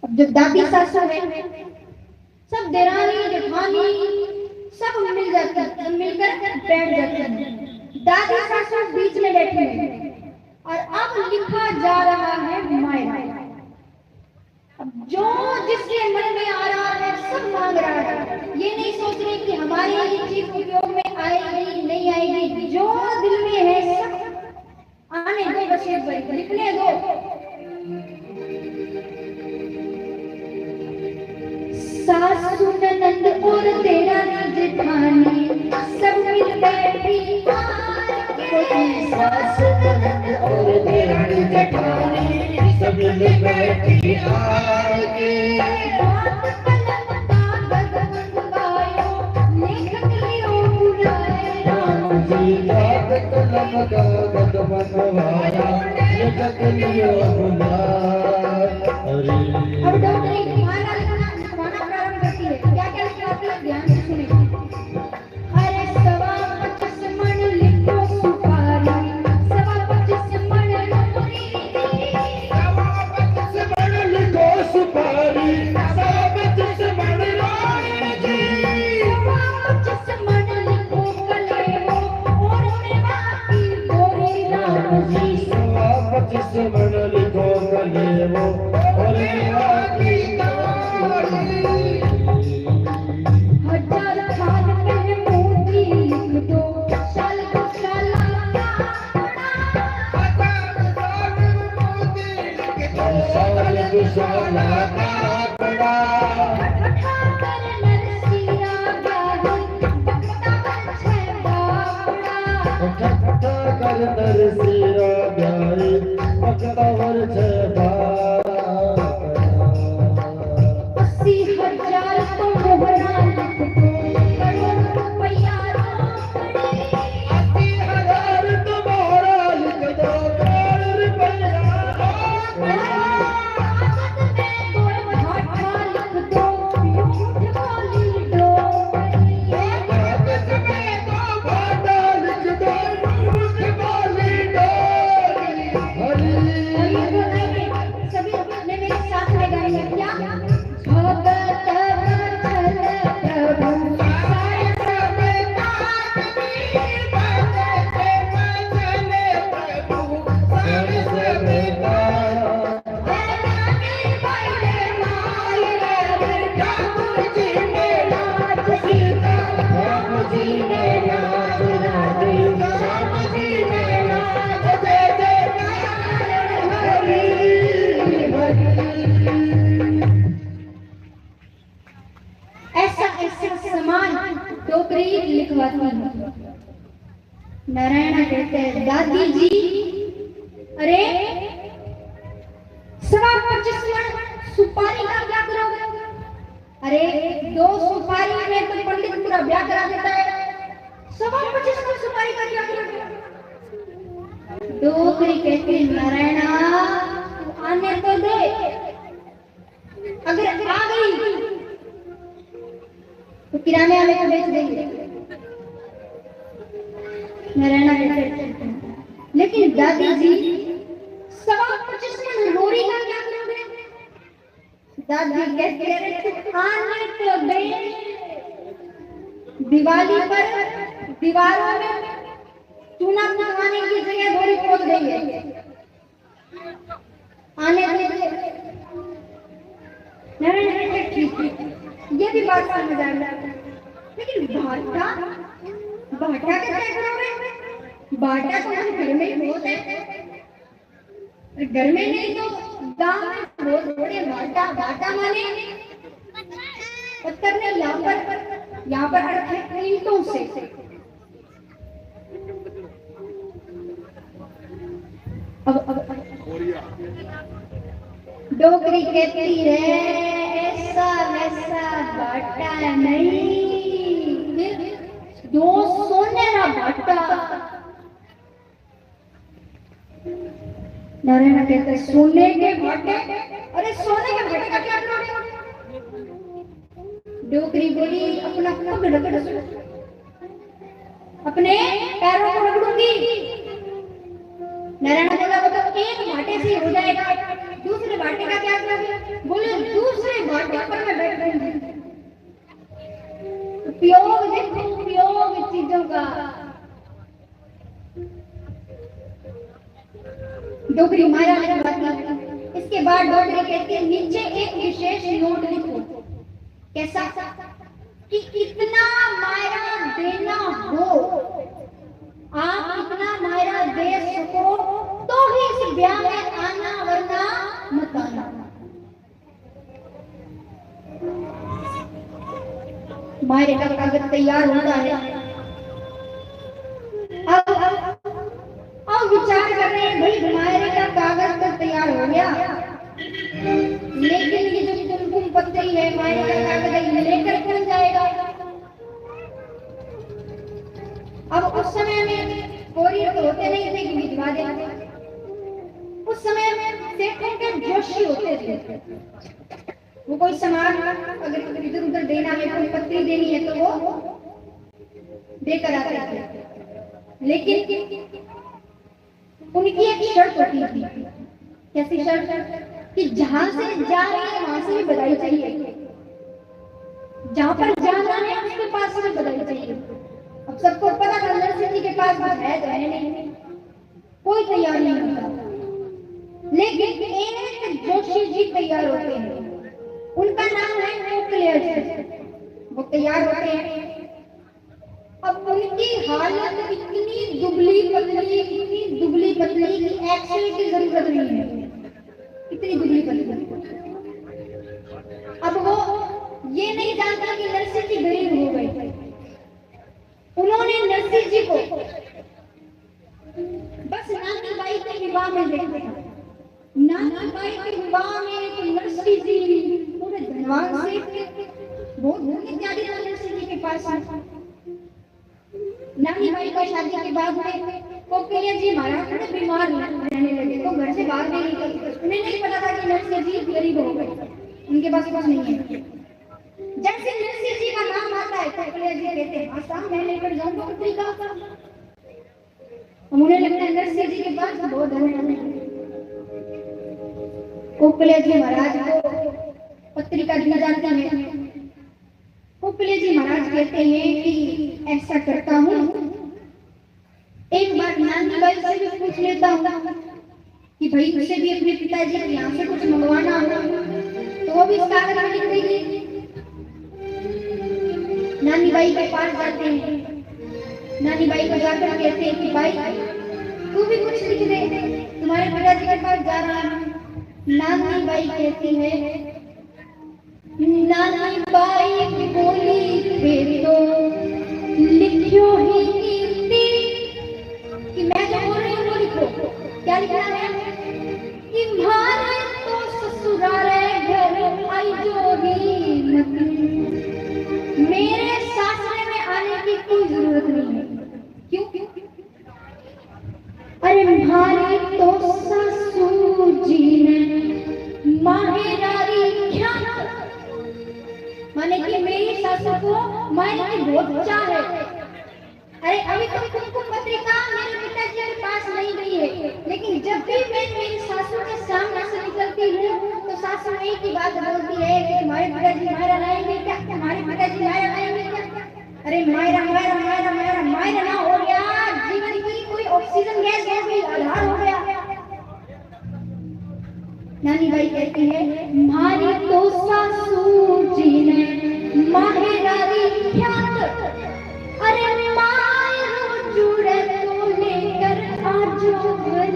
अब जो दादी सासू है, सब देरानी जेठानी सब मिल जाते हैं, मिलकर बैठ जाते हैं। दादी सासू बीच में बैठी है और अब लिखा जा रहा है माया। अब जो जिसके मन में आ रहा है सब मांग रहा है, ये नहीं सोच रहे कि हमारी ये चीज उपयोग में आएगी नहीं आएगी, जो दिल में है सब आने दो, बस लिखने दो। सासू ननद और देरानी जेठानी सब मिल बैठी, सासू ननद और देरानी जेठानी सब मिल बैठी आके। राम जी रात कलम कागज बनवाया, लेखक लियो बुलाया। अब डॉक्टर माला लिखना प्रारंभ करती है। क्या क्या लिखती है, ध्यान से सुनिए। अरे 25 मन लिखो सुपारी, 25 मन लोरी, 25 मन लिखो सुपारी, 25 मन लोरी, 25 मन लिखो कलेवो और सेवा की गोरी। राम जी 25 मन लिखो कलेवो और सेवा की गोरी। हजार खान पे मोती लिख दो, साल को साला साल दुशाला कापड़ा, कर नरसिया गाही, बकता छे बापड़ा। ठट्ठा कर नरसिया ब्याही, बकतावर छे बापड़ा। 80,000 तो मोहरा लिख दो, करोड़ रुपया रोकड़ी। 80,000 तुम्हारा लिख दो, करोड़ रुपया रोकड़ी। कागज में दो भाटा लिख दो, झूठ बोली डोरी। कागज में दो भाटा लिख दो, झूठ बोली डोरी। हरी सभी ने मेरे साथ में गाएंगे क्या? भगत वत्सल प्रभु सारस में कागनी, भगत वत्सल प्रभु सारस में कागनी। रानी भाई माय ठाकुर जी ने नाच सीखा, राम जी ने नाच राधे, राम जी ने नाच जय जयकार हरि हरि। ऐसा ऐसा समान डोगरी लिखवाती है। नारायण कहते हैं दादी जी, अरे 25 मन सुपारी का क्या करोगे? अरे 2 सुपारी में तो पंडित पूरा ब्याह करा देता है, 25 मन सुपारी का क्या करोगे? डोगरी कहती है नारायणा तू आने तो दे, अगर आ गई तो किराने वाले को बेच देंगे। नारायणा कहते हैं लेकिन दादी जी 25 मन रोरी का क्या करोगे? दादी कहते हैं आने तो दे, दिवाली पर दीवारों में चूना पुतवाने की जगह डोरी खोद देंगे, आने तो दे। नारायण कहते ठीक है, ये भी बात समझ आ रहा है, लेकिन बाटा बाटा का क्या करोगे? बाटा तो हम घर में ही होते हैं, घर में नहीं तो गांव में रोज रोड़े बाटा। बाटा माने पत्थर ने यहाँ पर रखे ईंटों से। अब डोगरी कहती है ऐसा वैसा बाटा नहीं, फिर 2 सोने का बाटा। नारायण कहते सोने के बाटे, अरे सोने के बाटे का क्या करोगे? डोगरी बोली अपना पग रगड़, अपने पैरों को रगड़ूंगी। नारायण बोला वो तो एक बाटे से हो जाएगा, दूसरे बाटे का क्या करोगे? बोले उपयोग देखो, उपयोग चीजों का। डोगरी मायरा ने बात। इसके बाद डोगरी कहती है नीचे एक विशेष नोट लिखो। कैसा कि इतना मायरा देना हो, आप इतना मायरा दे सको तो ही इस ब्याह में आना, वरना मत आना। मायरे का कागज तैयार होता है। अब विचार कर रहे हैं भाई मायरे का कागज तो तैयार हो गया, लेकिन ये जो कुमकुम पत्री है मायरे का कागज लेकर कौन जाएगा? अब उस समय में कोरियर तो होते नहीं थे कि भिजवा देंगे। उस समय में सेठों के जोशी होते थे, वो कोई सामान अगर इधर उधर देना है, कोई पत्री देनी है तो वो देकर आते थे। लेकिन उनकी एक शर्त होती थी। कैसी शर्त? कि जहां से जा रहे हैं वहां से भी बधाई चाहिए, जहां पर जाना है उसके पास से बधाई चाहिए। अब सबको पता था नरसिंह जी के पास है तो है नहीं, कोई तैयार नहीं होता, लेकिन एक जोशी जी तैयार होते हैं। उनका नाम है कोकलिया जी। वो तैयार होते हैं। अब उनकी हालत इतनी दुबली पतली कि एक्सरे की जरूरत नहीं है, इतनी दुबली पतली। अब वो ये नहीं जानता कि नरसिंह जी गरीब हो गए। उन्होंने नरसिंह जी को बस नानी बाई के विवाह में देखा। नानी बाई के विवाह में तो नरसिंह जी पूरे धनवान से बहुत धन इत्यादि नरसिंह जी के पास। नानी बाई की शादी के बाद में कोकलिया जी महाराज थोड़े बीमार रहने लगे, तो घर से बाहर नहीं निकलते। उन्हें नहीं पता था कि नरसिंह जी गरीब हो गए, उनके पास कुछ नहीं है। जैसे नरसिंह जी का नाम आता है कोकलिया जी कहते हैं हाँ साहब मैं लेकर जाऊंगा पत्रिका। उन्हें लगता है नरसिंह जी के पास बहुत धन है। कोकलिया जी महाराज को पत्रिका दी जाती है। कोकलिया जी महाराज कहते हैं कि ऐसा करता हूँ, एक बार नानी बाई से भी पूछ लेता हूँ कि भाई उसे भी अपने पिताजी के यहाँ से कुछ मंगवाना हो तो वो भी इस कागज में लिख देगी। नानी बाई के पास जाते हैं। नानी बाई को जाकर कहते हैं कि भाई तू भी कुछ लिख दे, तुम्हारे पिताजी के पास जा रहा है। नानी बाई कहती है, नानी बाई बोली फिर तो लिखियो ही कीर्ति, कि मैं जो बोल रही हूँ वो लिखो। क्या लिखना है? कि मारे तो ससुराल घर आई जोगी मती, मेरे सासरे में आने की कोई जरूरत नहीं है। क्यों? अरे मारे तो सासू जी ने माहेरारी ख्याल, माने कि मेरी सासू को मायने की बहुत चाह है। अरे अभी तो कुमकुम पत्रिका मेरे पिताजी के पास नहीं गई है, लेकिन जब भी मैं मेरी सासू के सामने से निकलती हूँ तो सासू एक ही बात बोलती है कि तुम्हारे पिताजी मायरा लाएंगे क्या? तुम्हारे पिताजी मायरा लाएंगे क्या? अरे मायरा मायरा मायरा मायरा मायरा ना हो गया, जीवन की कोई ऑक्सीजन गैस हो गई, आधार हो गया। नानी बाई कहती है, मारी तो सासू जी ने माहेरारी ख्यात, अरे मायरो जुड़े तो लेकर आजो घर